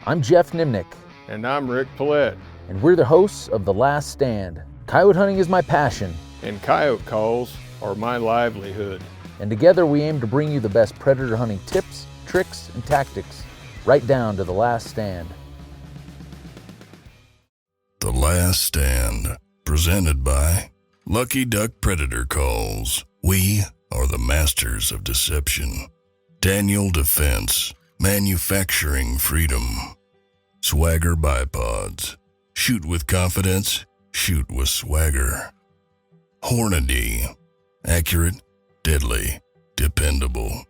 I'm Geoff Nemnich. And I'm Rick Paulette. And we're the hosts of The Last Stand. Coyote hunting is my passion. And coyote calls are my livelihood. And together we aim to bring you the best predator hunting tips, tricks, and tactics, right down to The Last Stand. The Last Stand, presented by Lucky Duck Predator Calls. We are the masters of deception. Daniel Defense, manufacturing freedom. Swagger Bipods, shoot with confidence, shoot with swagger. Hornady, accurate, deadly, dependable.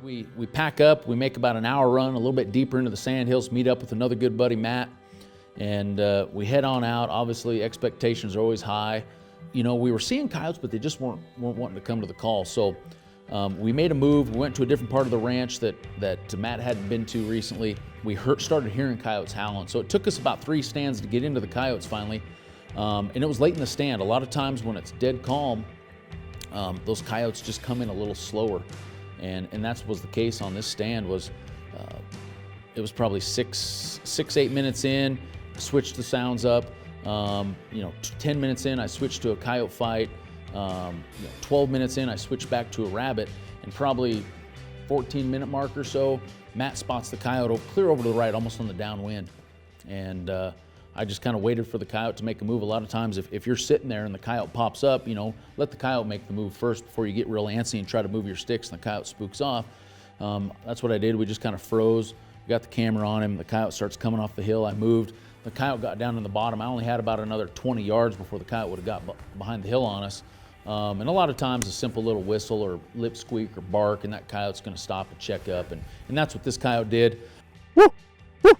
We pack up, we make about an hour run a little bit deeper into the sandhills, meet up with another good buddy, Matt, and we head on out. Obviously, expectations are always high. You know, we were seeing coyotes, but they just weren't wanting to come to the call. So we made a move. We went to a different part of the ranch that Matt hadn't been to recently. We started hearing coyotes howling. So it took us about 3 stands to get into the coyotes finally. And it was late in the stand. A lot of times when it's dead calm, those coyotes just come in a little slower. And that was the case on this stand. It was probably 8 minutes in, switched the sounds up. 10 minutes in, I switched to a coyote fight. 12 minutes in, I switched back to a rabbit. And probably 14-minute mark or so, Matt spots the coyote clear over to the right, almost on the downwind. And I just kind of waited for the coyote to make a move. A lot of times, if you're sitting there and the coyote pops up, let the coyote make the move first before you get real antsy and try to move your sticks and the coyote spooks off. That's what I did. We just kind of froze. We got the camera on him. The coyote starts coming off the hill. I moved. The coyote got down in the bottom. I only had about another 20 yards before the coyote would have got behind the hill on us. And a lot of times a simple little whistle or lip squeak or bark, and that coyote's going to stop and check up. And that's what this coyote did. Woo! Woo!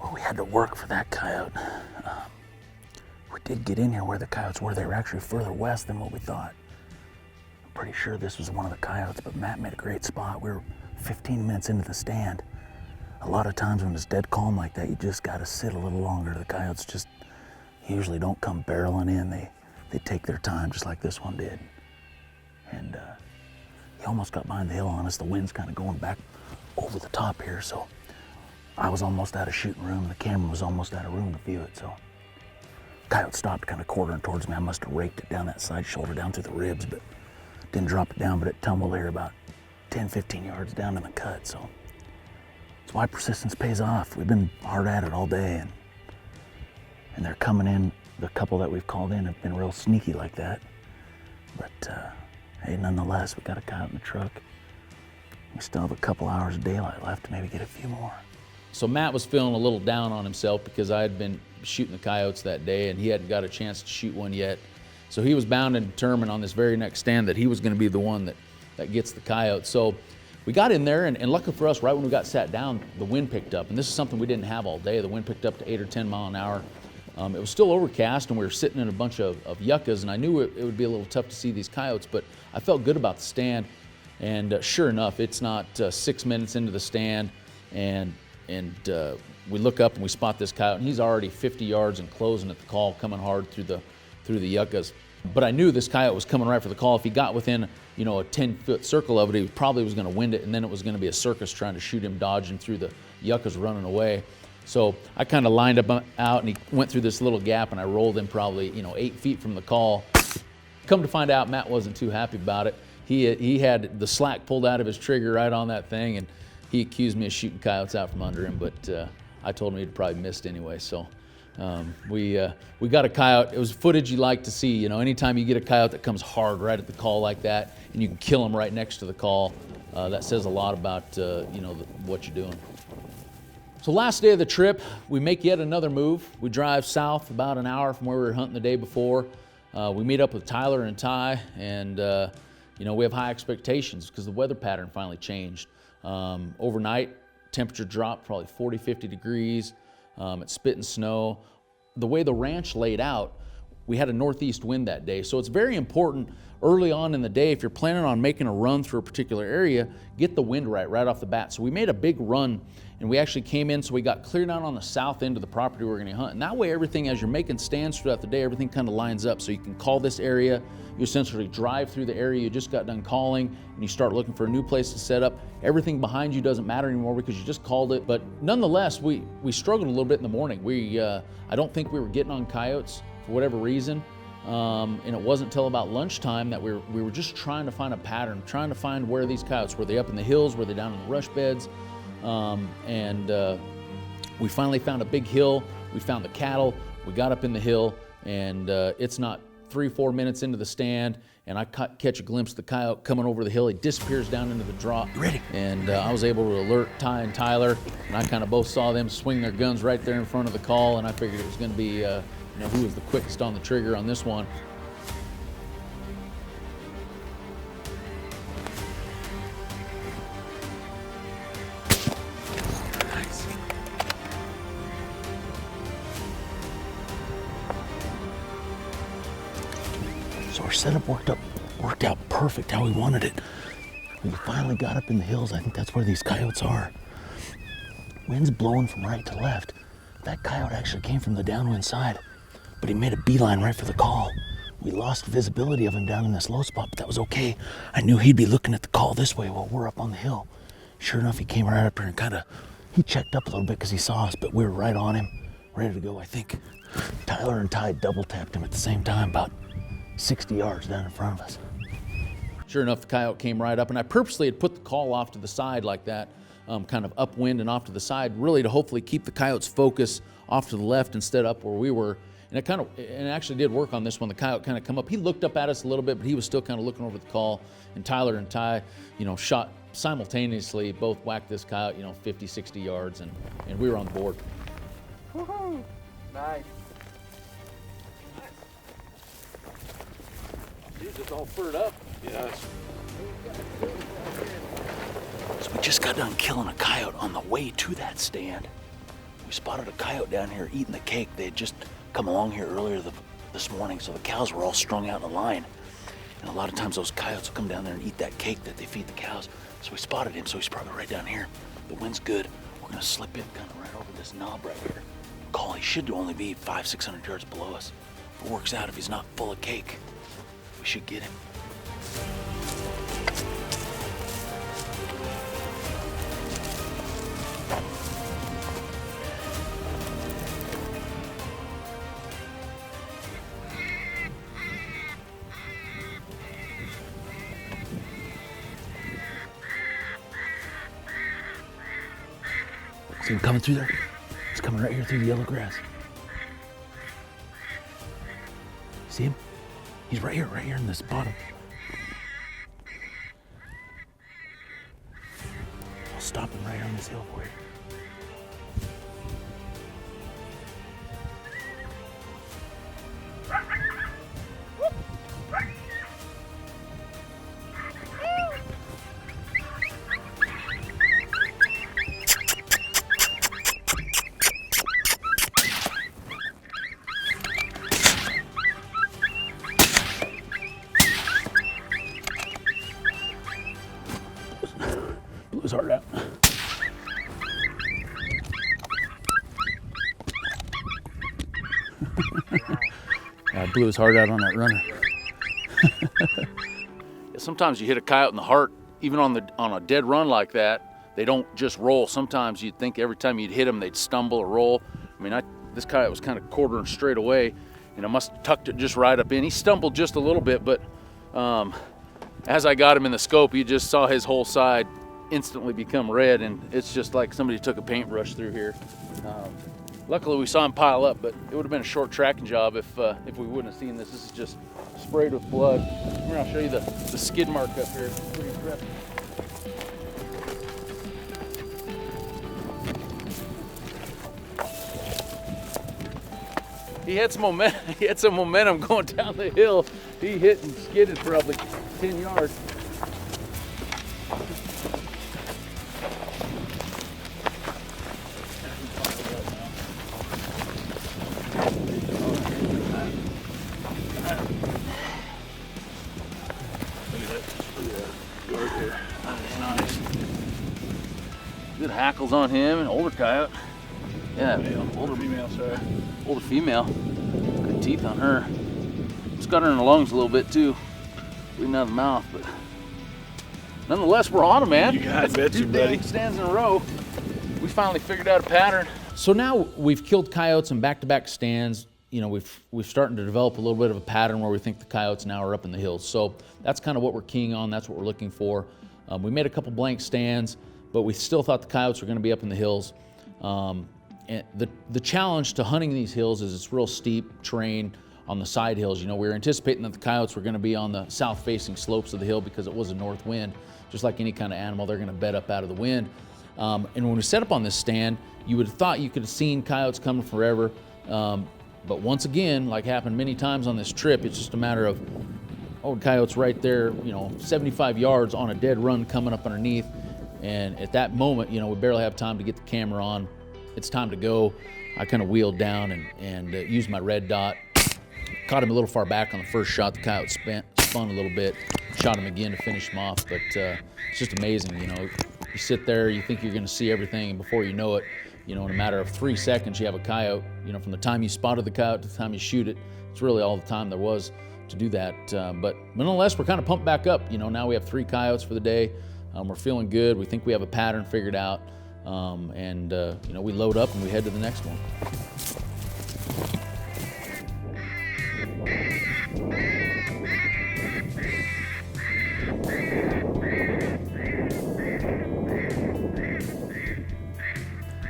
Well, we had to work for that coyote. We did get in here where the coyotes were. They were actually further west than what we thought. I'm pretty sure this was one of the coyotes, but Matt made a great spot. We were 15 minutes into the stand. A lot of times when it's dead calm like that, you just got to sit a little longer. The coyotes just usually don't come barreling in. They take their time, just like this one did. And he almost got behind the hill on us. The wind's kind of going back over the top here, so I was almost out of shooting room. The camera was almost out of room to view it, so coyote stopped kind of quartering towards me. I must have raked it down that side shoulder, down through the ribs, but didn't drop it down, but it tumbled there about 10, 15 yards down in the cut, so that's why persistence pays off. We've been hard at it all day, and they're coming in. The couple that we've called in have been real sneaky like that, but hey, nonetheless, we got a coyote in the truck. We still have a couple hours of daylight left to maybe get a few more. So Matt was feeling a little down on himself because I had been shooting the coyotes that day and he hadn't got a chance to shoot one yet. So he was bound and determined on this very next stand that he was going to be the one that gets the coyote. So we got in there, and luckily for us, right when we got sat down, the wind picked up. And this is something we didn't have all day. The wind picked up to 8 or 10 mile an hour. It was still overcast, and we were sitting in a bunch of yuccas, and I knew it would be a little tough to see these coyotes, but I felt good about the stand. And sure enough, it's not 6 minutes into the stand, and we look up and we spot this coyote, and he's already 50 yards and closing at the call, coming hard through the yuccas. But I knew this coyote was coming right for the call. If he got within, a 10-foot circle of it, he probably was going to wind it, and then it was going to be a circus trying to shoot him, dodging through the yuccas, running away. So I kind of lined up out, and he went through this little gap, and I rolled him probably, 8 feet from the call. Come to find out, Matt wasn't too happy about it. He had the slack pulled out of his trigger right on that thing, and he accused me of shooting coyotes out from under him, but I told him he'd probably missed anyway. So we got a coyote. It was footage you like to see. Anytime you get a coyote that comes hard right at the call like that, and you can kill him right next to the call, that says a lot about what you're doing. So last day of the trip, we make yet another move. We drive south about an hour from where we were hunting the day before. We meet up with Tyler and Ty, and we have high expectations because the weather pattern finally changed. Overnight, temperature dropped probably 40, 50 degrees. It's spitting snow. The way the ranch laid out, we had a northeast wind that day. So it's very important early on in the day, if you're planning on making a run through a particular area, get the wind right off the bat. So we made a big run, and we actually came in, so we got clear down on the south end of the property we're gonna hunt. And that way everything, as you're making stands throughout the day, everything kind of lines up. So you can call this area, You essentially drive through the area you just got done calling, and you start looking for a new place to set up. Everything behind you doesn't matter anymore because you just called it. But nonetheless, we struggled a little bit in the morning. I don't think we were getting on coyotes for whatever reason. And it wasn't until about lunchtime that we were just trying to find a pattern, trying to find where these coyotes, were they up in the hills, were they down in the rush beds? We finally found a big hill. We found the cattle. We got up in the hill, and it's not 3-4 minutes into the stand, and I catch a glimpse of the coyote coming over the hill. He disappears down into the drop. Ready? And I was able to alert Ty and Tyler, and I kind of both saw them swing their guns right there in front of the call, and I figured it was going to be who was the quickest on the trigger on this one. Nice. So our setup worked out perfect how we wanted it. We finally got up in the hills. I think that's where these coyotes are. Wind's blowing from right to left. That coyote actually came from the downwind side, but he made a beeline right for the call. We lost visibility of him down in this low spot, but that was okay. I knew he'd be looking at the call this way while we're up on the hill. Sure enough, he came right up here and he checked up a little bit because he saw us, but we were right on him, ready to go. I think Tyler and Ty double tapped him at the same time, about 60 yards down in front of us. Sure enough, the coyote came right up, and I purposely had put the call off to the side like that, kind of upwind and off to the side, really to hopefully keep the coyote's focus off to the left instead up where we were. And it actually did work on this one. The coyote kind of come up. He looked up at us a little bit, but he was still kind of looking over the call. And Tyler and Ty, shot simultaneously, both whacked this coyote, 50, 60 yards, and we were on the board. Woohoo! Nice. Dude, it's all furred up. Yes. So we just got done killing a coyote on the way to that stand. We spotted a coyote down here eating the cake. They had just come along here earlier this morning, so the cows were all strung out in a line. And a lot of times those coyotes will come down there and eat that cake that they feed the cows. So we spotted him, so he's probably right down here. The wind's good. We're gonna slip in kind of right over this knob right here. Call, he should only be 500-600 yards below us. If it works out, if he's not full of cake, we should get him. See him coming through there? He's coming right here through the yellow grass. See him? He's right here in this bottom. I'll stop him right here on this hill for you. Blew his heart out. I blew his heart out on that runner. Sometimes you hit a coyote in the heart, even on a dead run like that. They don't just roll. Sometimes you'd think every time you'd hit them, they'd stumble or roll. I mean, this coyote was kind of quartering straight away, and I must have tucked it just right up in. He stumbled just a little bit, but as I got him in the scope, you just saw his whole side instantly become red, and it's just like somebody took a paintbrush through here. Luckily, we saw him pile up, but it would have been a short tracking job if we wouldn't have seen this. This is just sprayed with blood. Here, I'll show you the skid mark up here. It's pretty impressive. He had some momentum going down the hill. He hit and skidded probably 10 yards. Good hackles on him, an older coyote. Yeah, older female, sorry. Older female. Good teeth on her. It's got her in the lungs a little bit too, bleeding out of the mouth, but nonetheless, we're on them, man. You got it, bet you, Two buddy. dang stands in a row. We finally figured out a pattern. So now we've killed coyotes in back-to-back stands. You know, we've starting to develop a little bit of a pattern where we think the coyotes now are up in the hills. So that's kind of what we're keying on. That's what we're looking for. We made a couple blank stands, but we still thought the coyotes were going to be up in the hills. And the challenge to hunting these hills is it's real steep terrain on the side hills. You know, we were anticipating that the coyotes were going to be on the south-facing slopes of the hill because it was a north wind. Just like any kind of animal, they're going to bed up out of the wind. And when we set up on this stand, you would have thought you could have seen coyotes coming forever. But once again, like happened many times on this trip, it's just a matter of, oh, coyotes right there, you know, 75 yards on a dead run coming up underneath. And at that moment, you know, we barely have time to get the camera on. It's time to go. I kind of wheeled down and used my red dot. Caught him a little far back on the first shot. The coyote spun a little bit. Shot him again to finish him off. But it's just amazing, you know. You sit there, you think you're going to see everything, and before you know it, you know, in a matter of 3 seconds, you have a coyote. You know, from the time you spotted the coyote to the time you shoot it, it's really all the time there was to do that. But nonetheless, we're kind of pumped back up. You know, now we have 3 coyotes for the day. We're feeling good. We think we have a pattern figured out. You know, we load up and we head to the next one.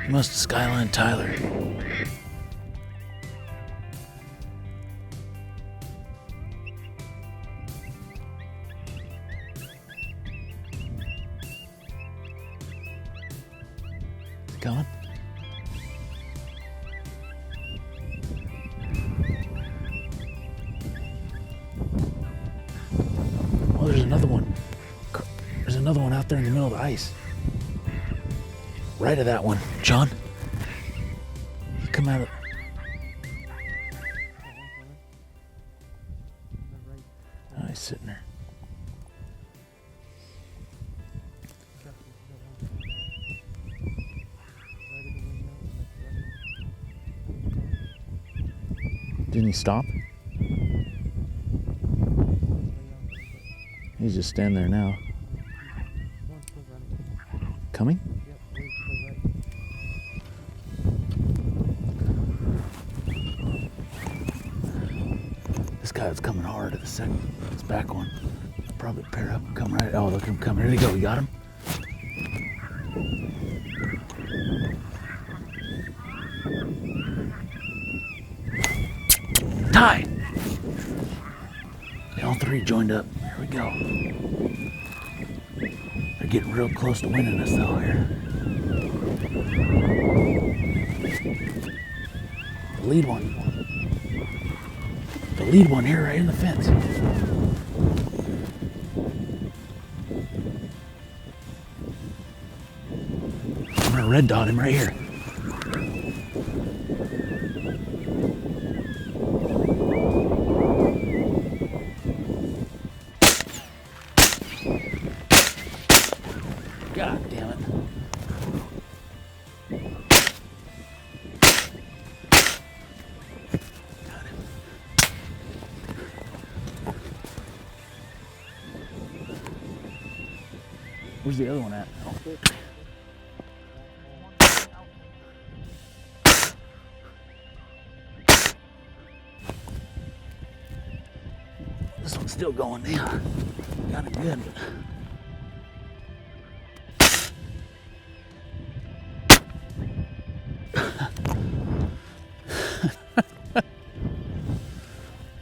You must have Skyline Tyler. Is it coming? Oh, there's another one. There's another one out there in the middle of the ice. Right of that one, John. You come out of. Oh, he's sitting there. Didn't he stop? He's just standing there now. Coming? This guy's coming hard at the second. This back one. I'll probably pair up and come right. Oh, look at him coming. Here we go. We got him. Tied. All 3 joined up. Here we go. They're getting real close to winning us though here. The lead one. The lead one here right in the fence. I'm gonna red dot him right here. God damn it. Where's the other one at? Oh. This one's still going down. Got it good.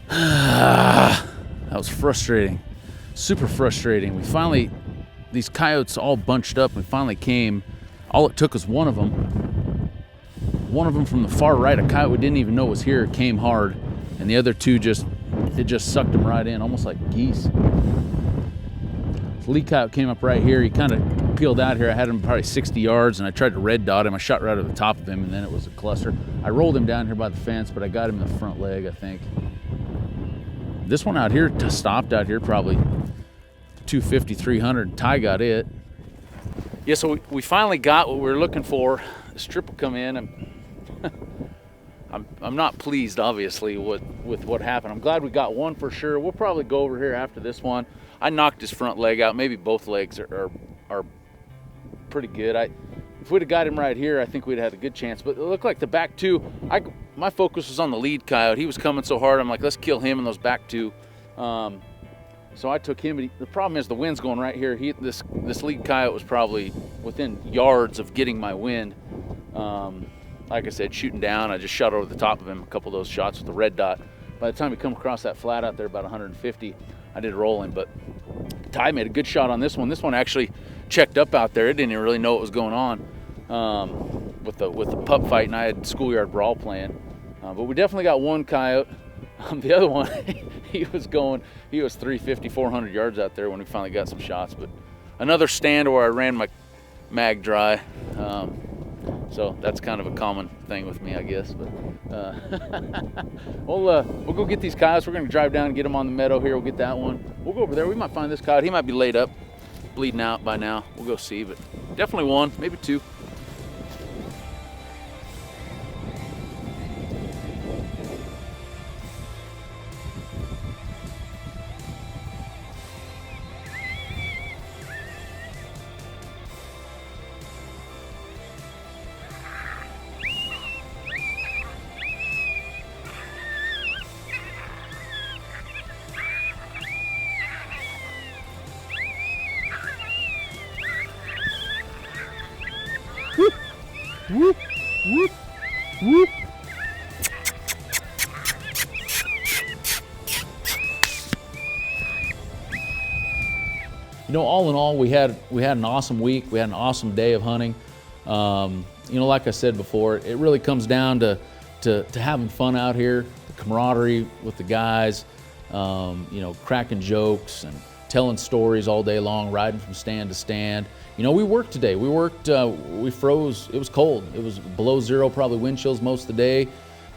That was frustrating, super frustrating. We finally, these coyotes all bunched up. We finally came. All it took was one of them. One of them from the far right, a coyote we didn't even know was here, came hard, and the other 2 just sucked them right in, almost like geese. The lead coyote came up right here. He kind of peeled out here. I had him probably 60 yards, and I tried to red dot him. I shot right at the top of him, and then it was a cluster. I rolled him down here by the fence, but I got him in the front leg, I think. This one out here stopped out here probably 250, 300. Ty got it. Yeah, so we finally got what we were looking for. This trip will come in, and I'm not pleased, obviously, with what happened. I'm glad we got one for sure. We'll probably go over here after this one. I knocked his front leg out. Maybe both legs are pretty good. If we'd have got him right here, I think we'd have had a good chance. But it looked like the back two, my focus was on the lead coyote. He was coming so hard, I'm like, let's kill him and those back two. So I took him, but the problem is the wind's going right here. This lead coyote was probably within yards of getting my wind. Like I said, shooting down, I just shot over the top of him, a couple of those shots with the red dot. By the time he come across that flat out there, about 150, I did roll him. But Ty made a good shot on this one. This one actually checked up out there. It didn't even really know what was going on with the pup fight, and I had schoolyard brawl playing. But we definitely got one coyote. The other one, he was 350, 400 yards out there when we finally got some shots. But another stand where I ran my mag dry. So that's kind of a common thing with me, I guess. But we'll go get these coyotes. We're going to drive down and get them on the meadow here. We'll get that one. We'll go over there. We might find this coyote. He might be laid up, bleeding out by now. We'll go see, but definitely one, maybe two. Whoop, whoop, whoop. You know, all in all, we had an awesome week. We had an awesome day of hunting. You know, like I said before, it really comes down to having fun out here, the camaraderie with the guys, you know, cracking jokes and telling stories all day long, riding from stand to stand. You know, we worked today. We froze. It was cold. It was below zero, probably wind chills most of the day.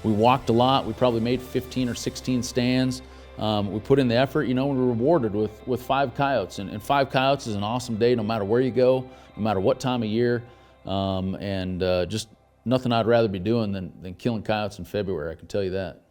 We walked a lot. We probably made 15 or 16 stands. We put in the effort, you know, and we were rewarded with 5 coyotes. And 5 coyotes is an awesome day no matter where you go, no matter what time of year. Just nothing I'd rather be doing than killing coyotes in February, I can tell you that.